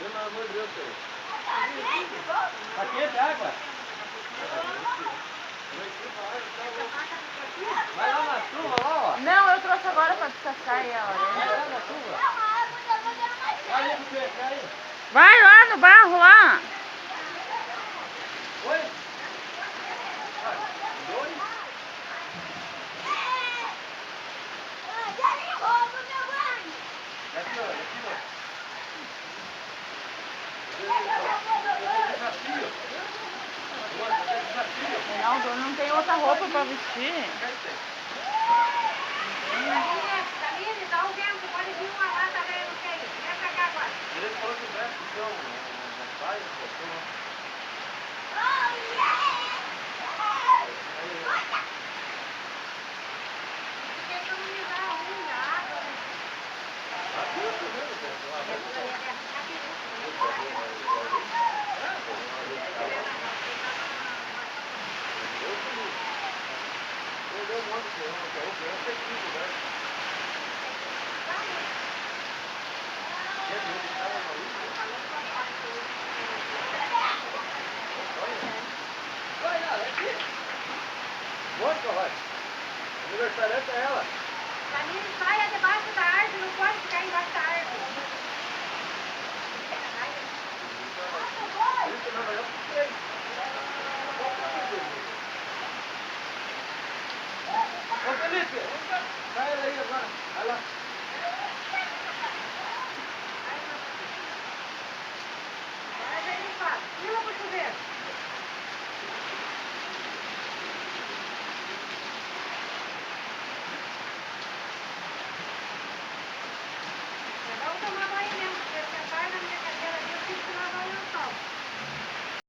Pelo amor de Deus, senhor. Tá quente a água? Vai lá na chuva, lá, ó. Não, eu trouxe agora pra descascar ela. Vai Né? lá na chuva. Aí, você, aí. Vai lá no barro lá. Oi? Dois? Aqui, ó. Aqui, ó. Desafio. Reinaldo, eu não tenho outra roupa pra vestir. Camille, dá um vento, pode vir uma lá também, não sei. Vem pra cá agora. Ele falou que o resto são nas praias, Tem que economizar a unha, a água, né? Aniversariante é ela. Camille, saia debaixo da árvore, não pode ficar embaixo da árvore.